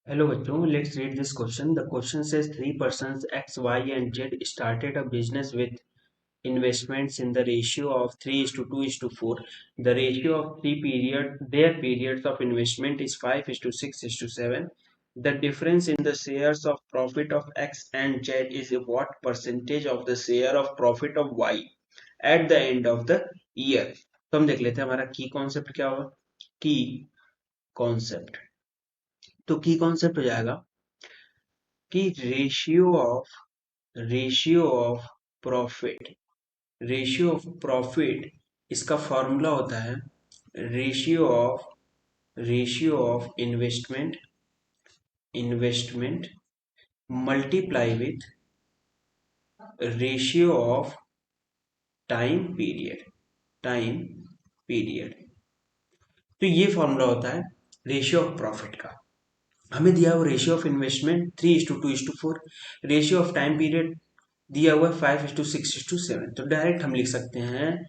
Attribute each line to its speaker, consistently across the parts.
Speaker 1: Hello bachcho, let's read this question. The question says three persons X, Y and Z started a business with investments in the ratio of 3 is to 2 is to 4. The ratio of their periods of investment is 5 is to 6 is to 7. The difference in the shares of profit of X and Z is what percentage of the share of profit of Y at the end of the year. तो हम देख लेते हैं हमारा की concept क्या होगा. की कॉन्सेप्ट तो की कॉन्सेप्ट हो जाएगा कि प्रॉफिट रेशियो ऑफ प्रॉफिट इसका फॉर्मूला होता है ratio of investment multiply with ratio of time period तो ये फॉर्मूला होता है रेशियो ऑफ प्रॉफिट का. हमें दिया हुआ ratio of investment 3:2:4. Ratio of time period दिया हुआ है 5:6:7. तो डायरेक्ट हम लिख सकते हैं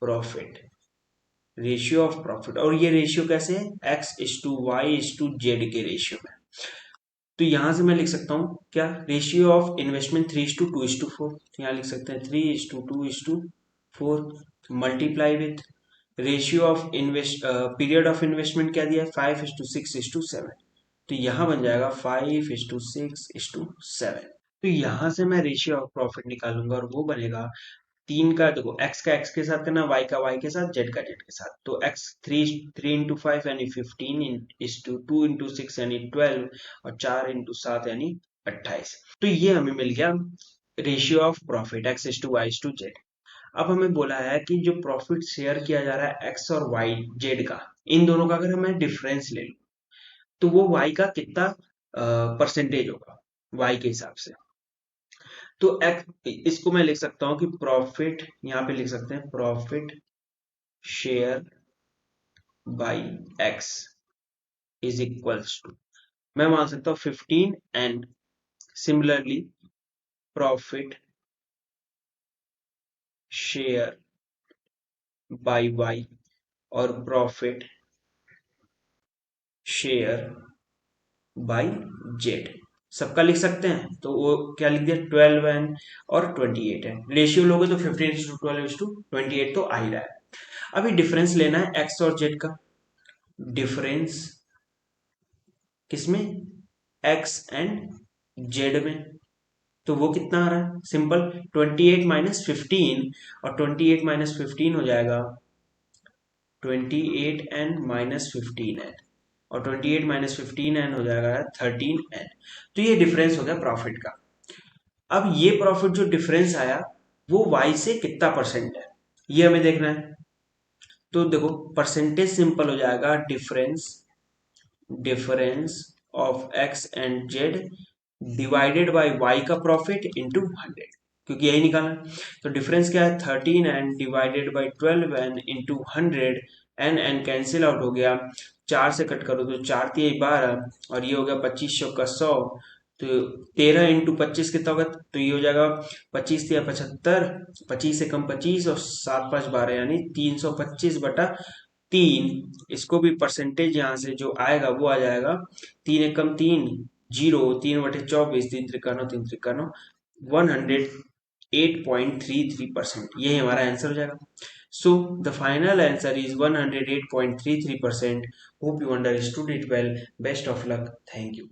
Speaker 1: प्रॉफिट रेशियो ऑफ प्रॉफिट. और ये रेशियो कैसे है X:Y:Z के रेशियो में. तो यहां से मैं लिख सकता हूं क्या रेशियो ऑफ इन्वेस्टमेंट 3:2:4. तो यहां लिख सकते हैं 3:2:4 multiply with ratio of period of investment क्या दिया है 5:6:7. तो यहां बन जाएगा 5:6:7. तो यहां से मैं रेशियो ऑफ प्रॉफिट निकालूंगा और वो बनेगा तीन का. देखो एक्स का एक्स के साथ करना, वाई का वाई के साथ, जेड का जेड के साथ. तो एक्स थ्री इंटू फाइव यानी 15 इज टू 2 इंटू 6 यानी 12 और 4 इंटू 7 यानी 28. तो ये हमें मिल गया रेशियो ऑफ प्रॉफिट X:Y:Z. अब हमें बोला है कि जो प्रॉफिट शेयर किया जा रहा है एक्स और वाई जेड का, इन दोनों का अगर हमें डिफरेंस ले लूं तो वो वाई का कितना परसेंटेज होगा वाई के हिसाब से. तो इसको मैं लिख सकता हूं कि प्रॉफिट, यहां पे लिख सकते हैं profit share by x is equals to, मैं मान सकता हूं 15. And similarly profit share by y और प्रॉफिट शेयर बाई जेड सबका लिख सकते हैं. तो वो क्या लिख दिया 12 एन और 28 है. रेशियो लोगे तो 15:12:28 तो आ ही रहा है. अभी डिफरेंस लेना है एक्स और जेड का. डिफरेंस किसमें एक्स एंड जेड में. तो वो कितना आ रहा है सिंपल 28 - 15 और 28 - 15 हो जाएगा 28n - 15n और 28 - 15n हो जाएगा 13n. तो ये डिफरेंस हो गया प्रॉफिट का. अब ये प्रॉफिट जो डिफरेंस आया वो y से कितना परसेंट है ये हमें देखना है. तो देखो परसेंटेज सिंपल हो जाएगा difference of x and z divided by y का प्रॉफिट इंटू 100, क्योंकि यही निकालना है. तो डिफरेंस क्या है 13n divided by 12n into 100. N cancel out हो गया, 4 से कट करो तो 4 × 12 और ये हो गया 2500 का 100. तो 13 × 25 कितना होगा, तो ये हो जाएगा 25 × 75, 25 से कम 25 और 7 × 5 12 यानी 325/3. इसको भी परसेंटेज यहाँ से जो आएगा वो आ जाएगा 3 एकम 3 0, 3/24, 3 × 3 = 108.33%. यही हमारा आंसर हो जाएगा. So the final answer is 108.33%. Hope you understood it well. Best of luck. Thank you.